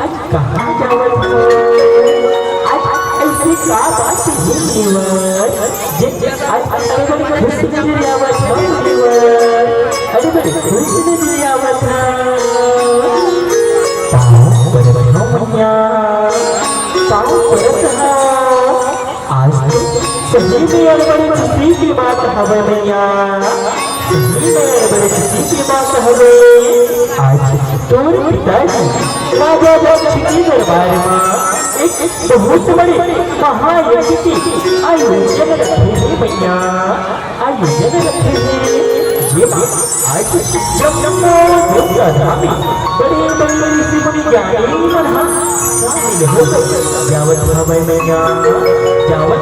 आज कहाँ जावत हो? आज ऐसे का बात ही निवर जे आज अरे बड़ी खुश नजर आवत हो निवर अरे बड़ी खुश नजर आवत हो पाँव बड़े बड़े मैया पाँव बड़े आज तो सही में अरे बड़ी खुशी की बात हवे मैया सही में अरे बड़ी खुशी की बात हवे आज तोर पिताजी राजा दक्ष के दरबार में एक बहुत बड़े महायज्ञ की आयोजन रखे हैं भैया आयोजन रखे हैं ये बात आज जब देवता धामी बड़े बड़े ऋषि मुनि ज्ञानी महा शामिल होकर जावत समय में जावत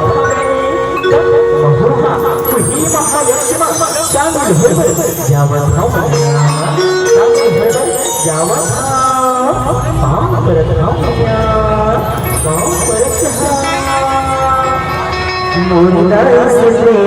महुआ वही महायज्ञ में शामिल होकर जावत शामिल होकर जावत पाँव परत पाँव परत मुर्दा से तूने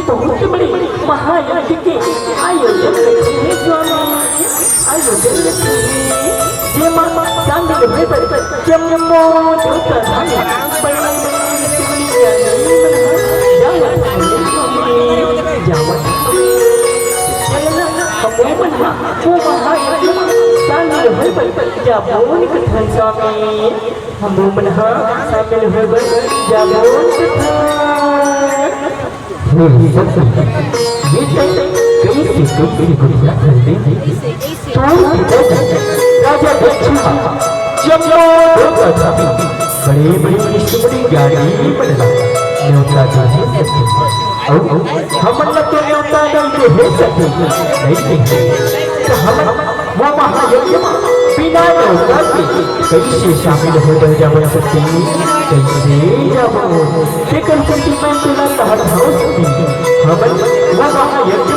बहुत बड़ी महायज्ञ के आयोजन रखे हैं स्वामी आयोजन रखे हैं ये मामा शामिल हुए पर जम्मू देवता धामी बड़ी बड़ी जावत हमें बना वो महायज्ञ शामिल हुए पर जाबोन कथन स्वामी हम बना शामिल हुए पर जाबोन कथन राजा बड़े बड़े बड़ी गाड़ी बदला न्योता जो है हम तो न्योता नहीं है सके नहीं हम वो महायज्ञ बिना न्योता के कैसे शामिल हो जाब सकते कैसे जब लेकिन सेंटिमेंट ना कहत हो हम वो महायज्ञ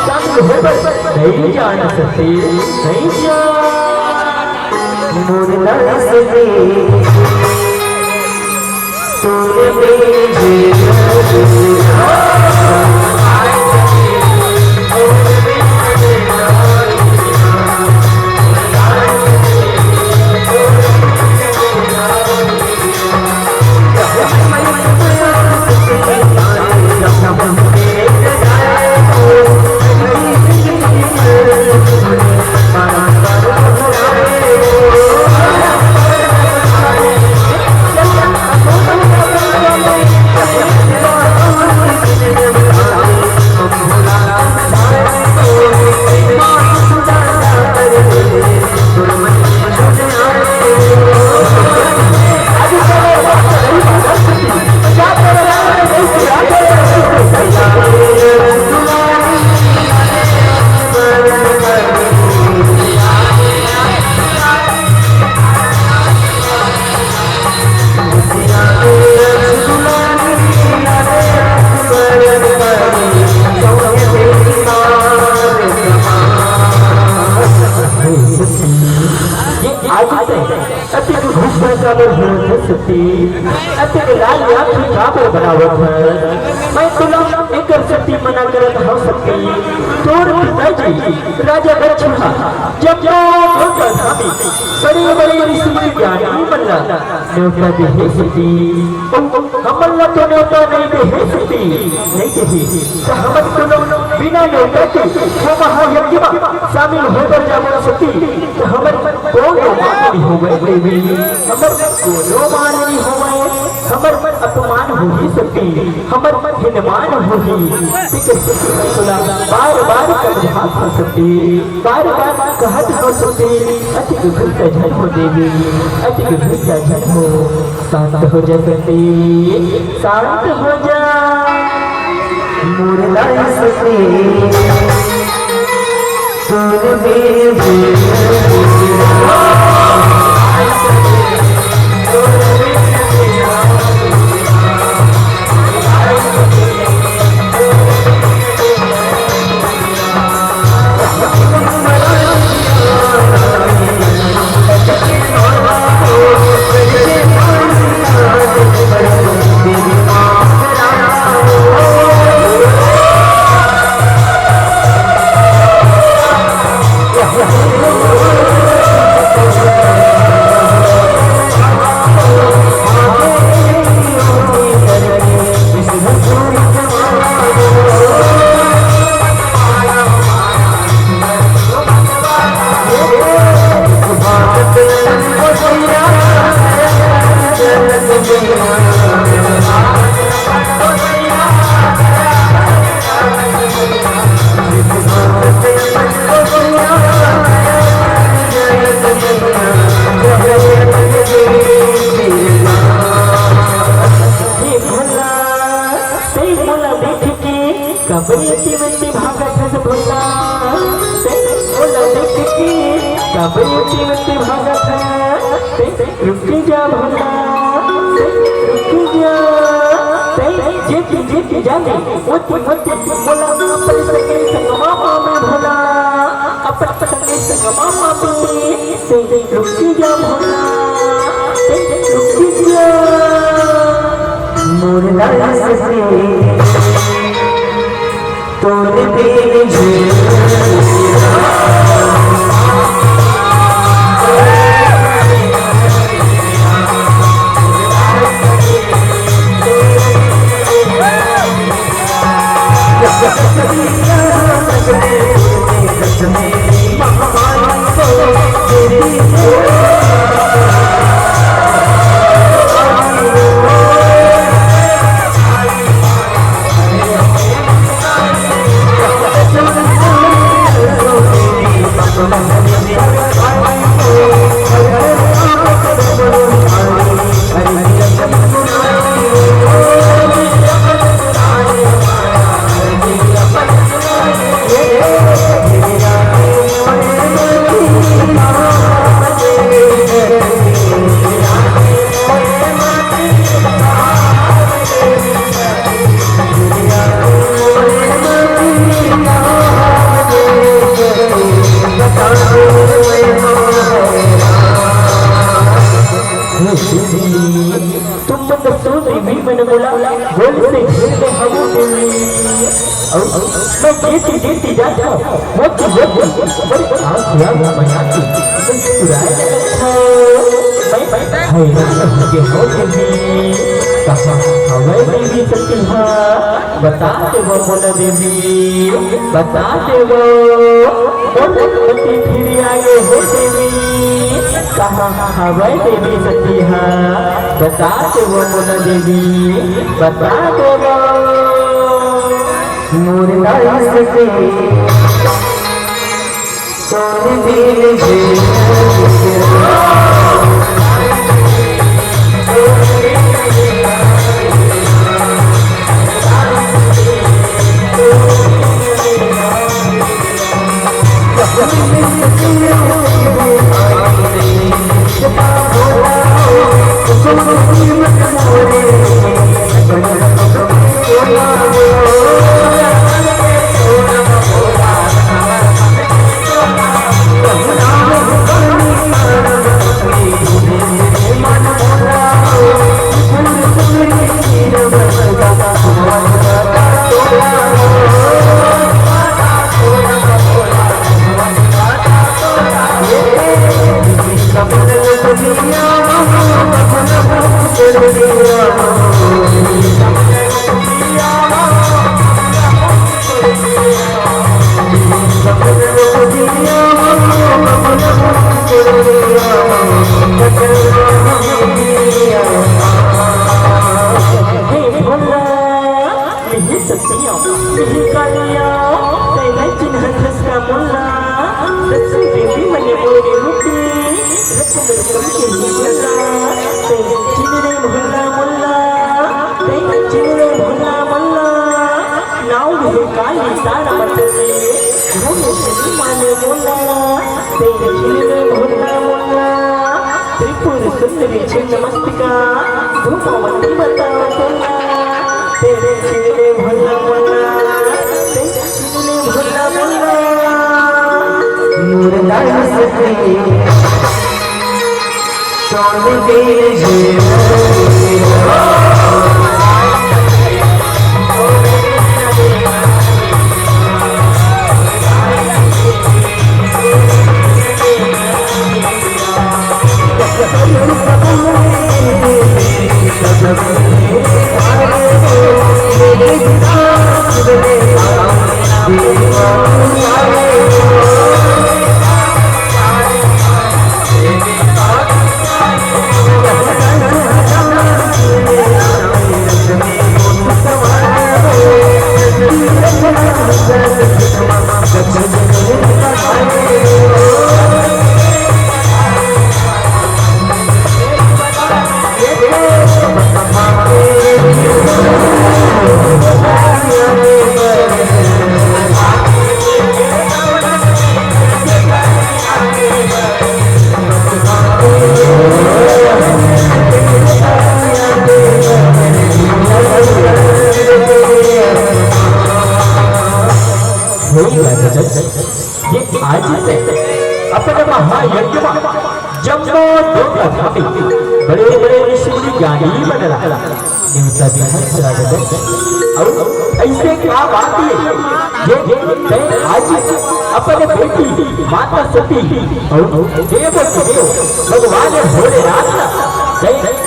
शामिल हो नहीं जान सकते नहीं जान मुर्दा से ये आज से अति घुसपड़ का हो सकती अति लाल आँख का बनावट है मैं तुला एक शक्ति मना करत हो सकती तोर पिताजी राजा दक्षिणा जब धामी बड़े बड़े ऋषि ज्ञानी बनला न्योता दे सकती हमला तो न्योता नहीं दे सकती नहीं दे तो हम तुम बिना न्योता के वो महायज्ञ में शामिल होकर जा सकती तो हमर कोनो मान हो गए हमर कोनो मान नहीं हो गए हमर अपमान हो ही सकती हमर हिनमान हो ही बार बार कहा हो सकती बार बार कहत हो सकती अति दुख झट हो देवी अति दुख झट हो शांत हो जा सकती शांत हो जा मुरला सकती सुन मेरे बता दे वो बोल देवी बता दे वो फिर आगे हो देवी कहाँ हवा देवी सती है बता दे वो बोल देवी बता दे वो मुरला सके तेरे छिन्न मस्तिका धूपवती बताओ बोला तेरे छिन्ने भोला बोला तेरे छिन्ने भोला बोला मुर्दाई सती सोने दे अपने महायज्ञ जम्बो बड़े बड़े ऋषि ज्ञानी बनला देवता भी और ऐसे क्या बात है ये आज अपने बेटी माता सती और देव भगवान भोलेनाथ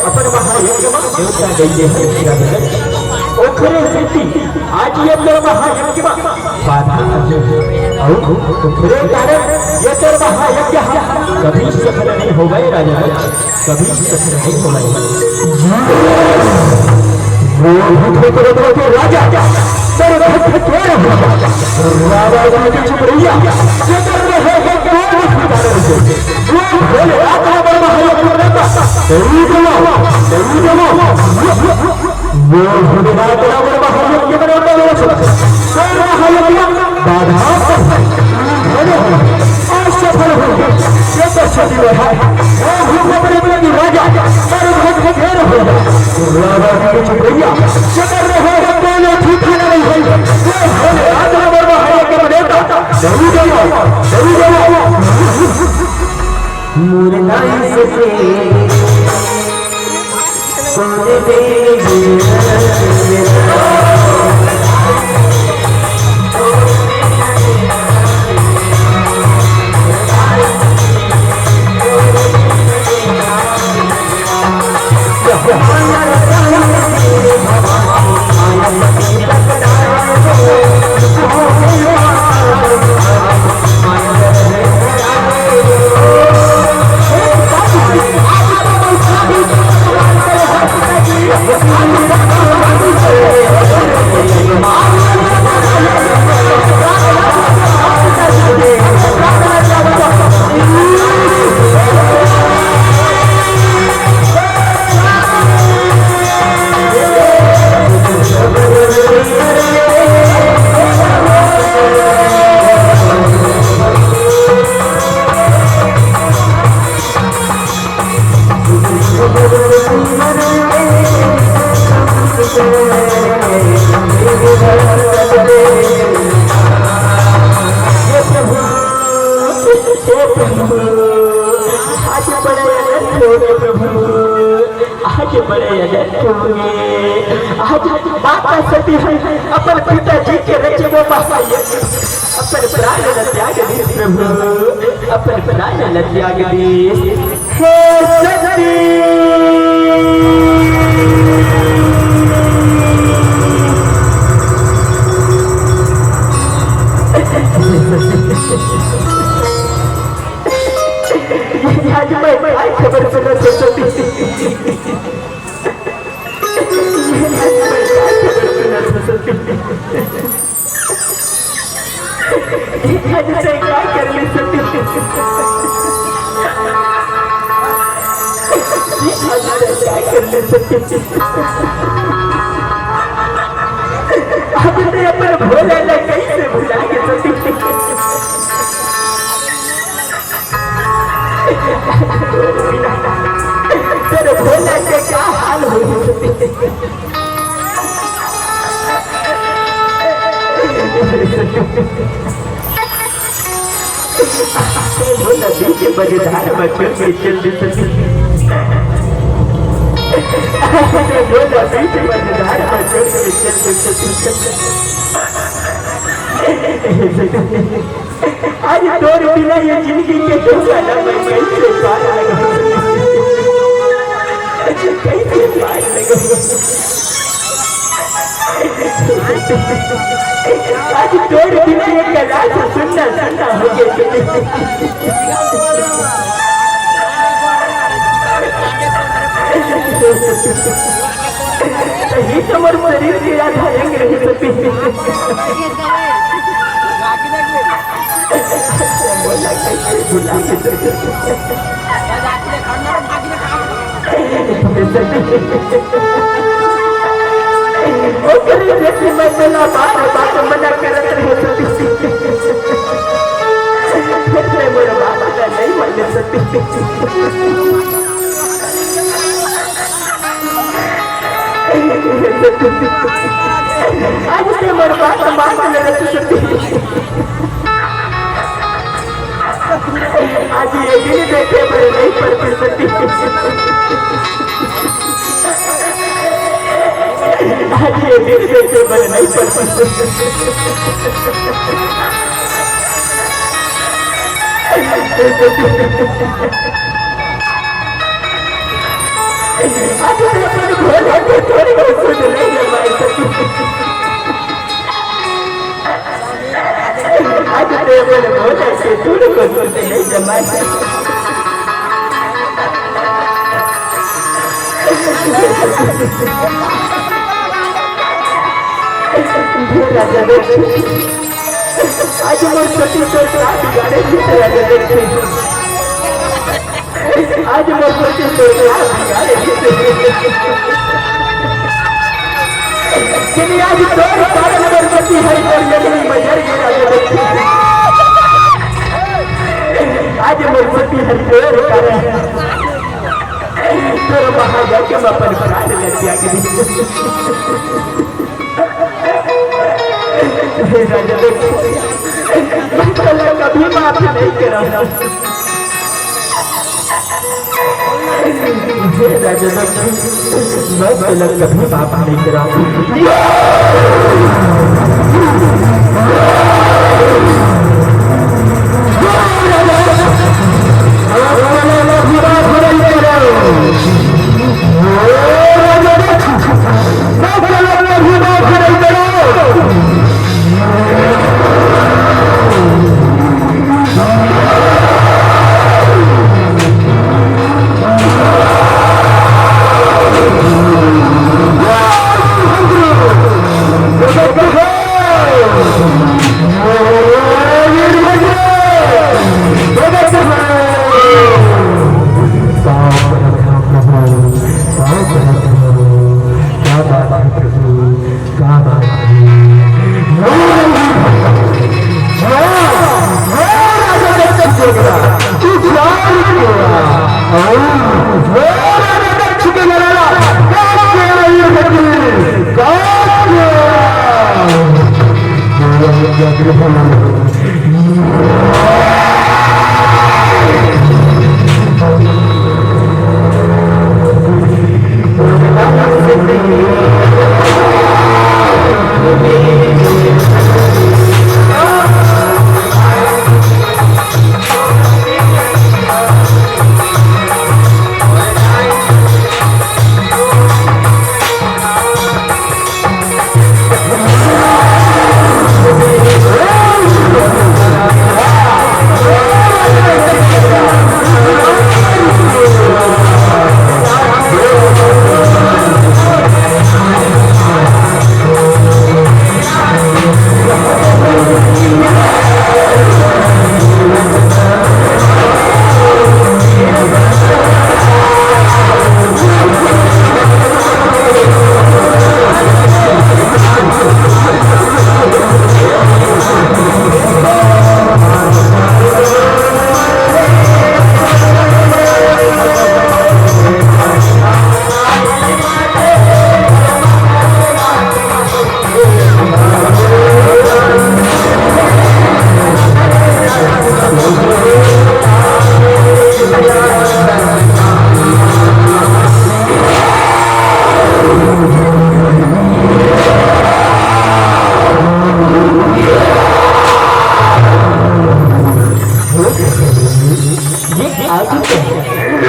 अपने महायज्ञ देवता गई है ओखरे सिद्धि आज ये तेरा महायज्ञ बाधा और ओखरे कारण ये तेरा महायज्ञ कभी सफल नहीं हो गए राजा कभी सफल नहीं हो गए राजा तेरे भक्त तेरे राजा की चुपड़िया ये कर रहे हैं वो भोले आता बड़ा महायज्ञ करता तेरी जमा वो भोलेनाथ बड़ा महायज्ञ बनाता है कोई महायज्ञ बाधा असफल हो ये तो सदी है वो भूख बड़े बड़े राजा पर भक्त घेर हो राजा की चुपड़िया ये कर रहे हैं दोनों ठीक नहीं है वो भोलेनाथ बड़ा महायज्ञ बनाता जरूर मुर्दाई से सोने दे अपन पिताजी के रचे वो अपन प्राण न त्याग दी प्रभु अपन प्राण न त्याग दी हे सती आज मैं खबर सुना सती से क्या कर ले सकते क्या कर ले सकते अपने अपन भोला ना कैसे भुला के सकते तेरे भोला के क्या हाल हो भोला बीच बजधार बच्चों के चल भोला बीच बजधार बच्चों के चल आज तोर बिना ये जिंदगी के धोखा ना मैं कैसे पार लगा कैसे पार लगा आज तोर बिना ये गला से सुनना सुनना हो गया ही कमर शरीर के आधार रही सकती मैं बात मना करत रहे मेरे बाबा का नहीं मान सकती आज से मेरे बात मान सकती आज ये दिन देखे मेरे नहीं पड़ सकती आज ये दिन देखे मेरे नहीं पड़ सकती आज अपने भोले के थोड़ी सुन नहीं जमाई सकती आज तेरे भोले के थोड़ी सुन नहीं जमाई आज मोर छोटी छोटी बिगाड़े आज मोर छोटी छोटी बिगाड़े आज तोर कारण गणपति है और जमीन मजर आज मोर छोटी है तोर कारण तोर महाजा के अपन प्राण लग गया कभी माफ नहीं करा मैं कभी माफ नहीं करा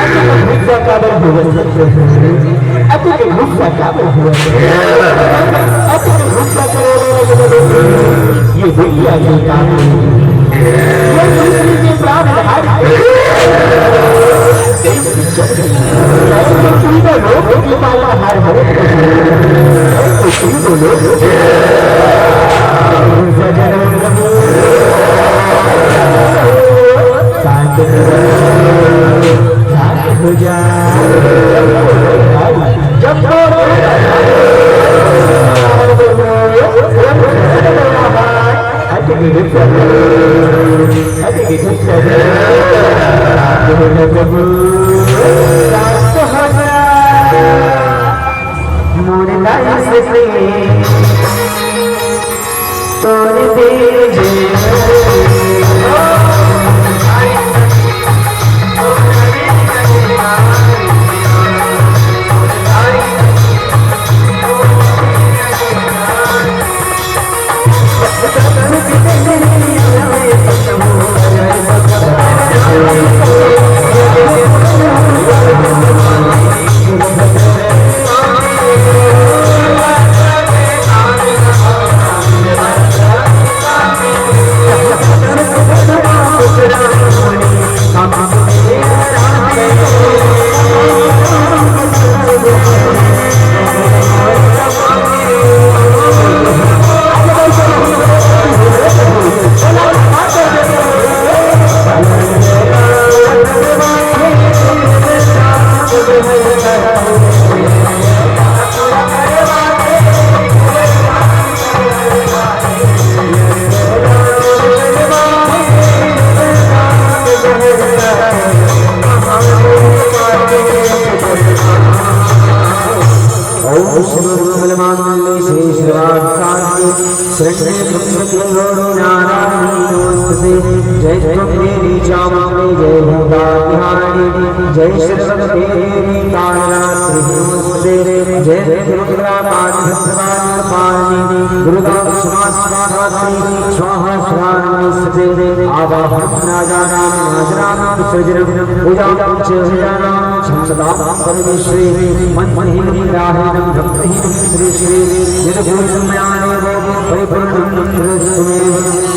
गुस्सा काबर हुआ अति गुस्सा काबर हुआ अति गुस्सा करे ये दुनिया के काम ये दूसरी के प्राण हार लोग की पाला हार हो हो जा जब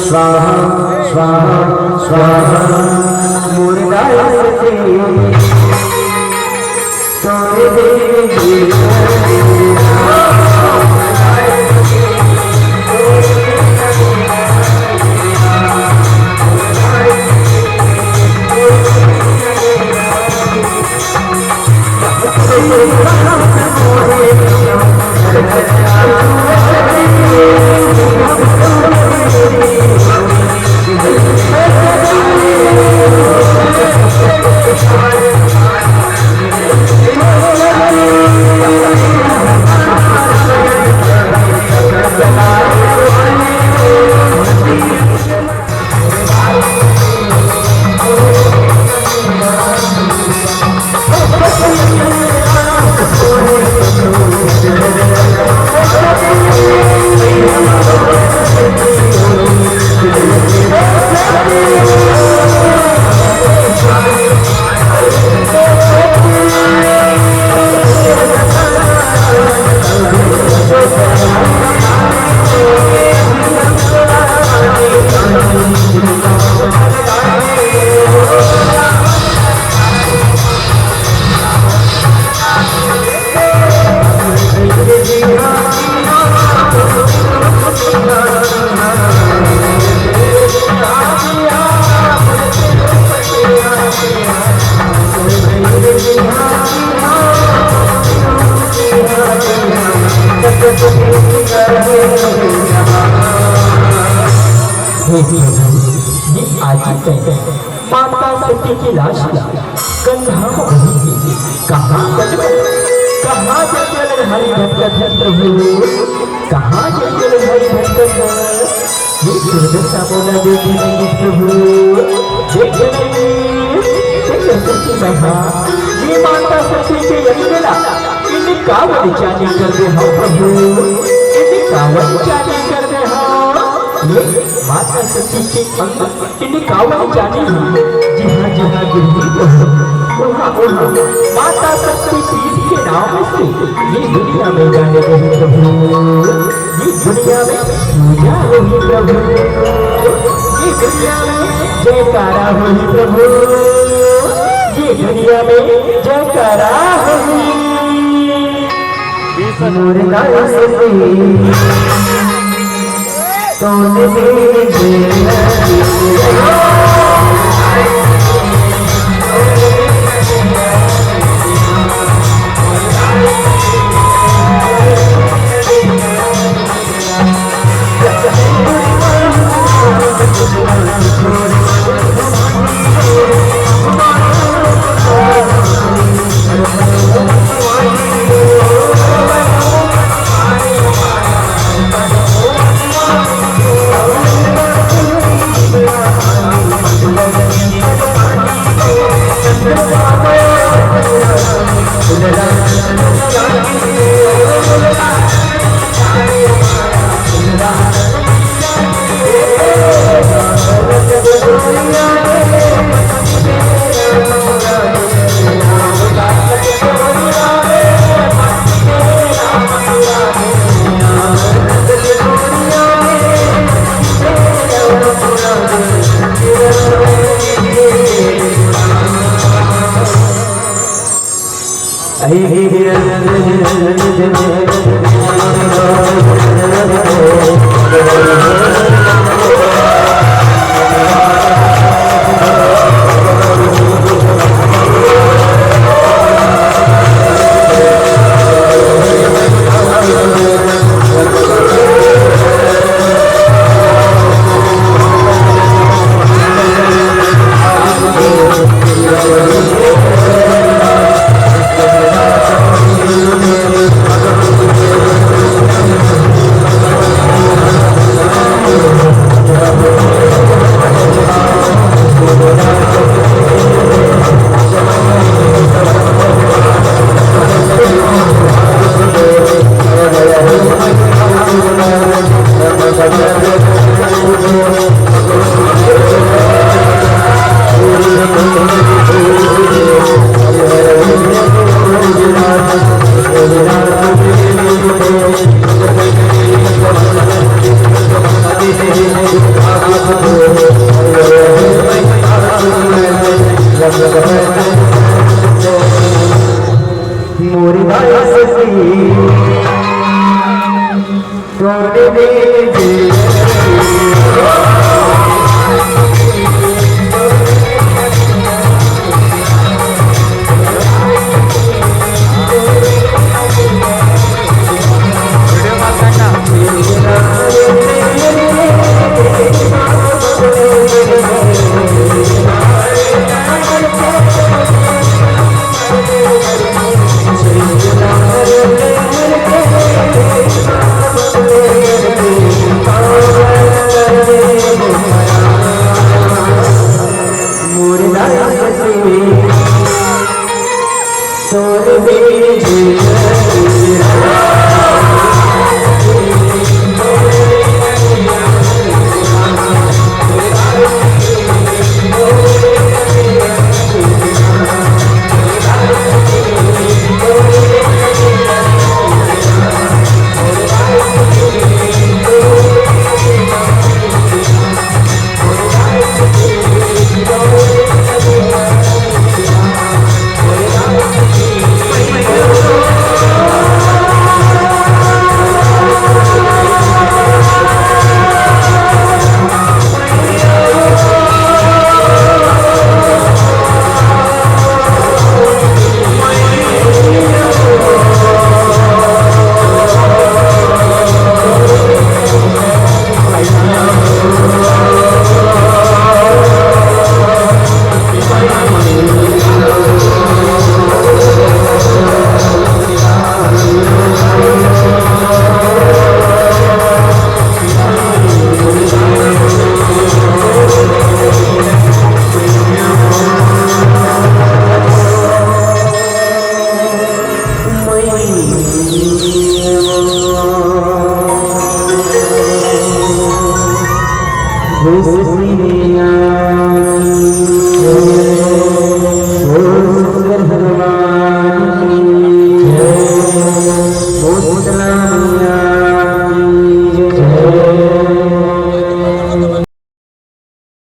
स्वाहा स्वाहा स्वाहा माता सती की लाश कंधा कहाँ कहाँ जल हरि भक्त कहाँ जल हरि भक्त ये दुर्दशा बोला देखी नहीं प्रभु ये माता सती के यज्ञला इन्हें कावड़ जाने कर दे हो प्रभु इन्हें कावड़ जाने कर दे हो ये माता सती के अंदर इन्हें कावड़ जाने जहाँ जहाँ गिरती उहा उहा माता शक्ति पीठ के नाम से ये दुनिया में जाने रही प्रभु, ये दुनिया में पूजा होगी प्रभु, ये दुनिया में जयकारा होगी प्रभु, ये दुनिया में जयकारा होगी। मुर्दा से सोने सोने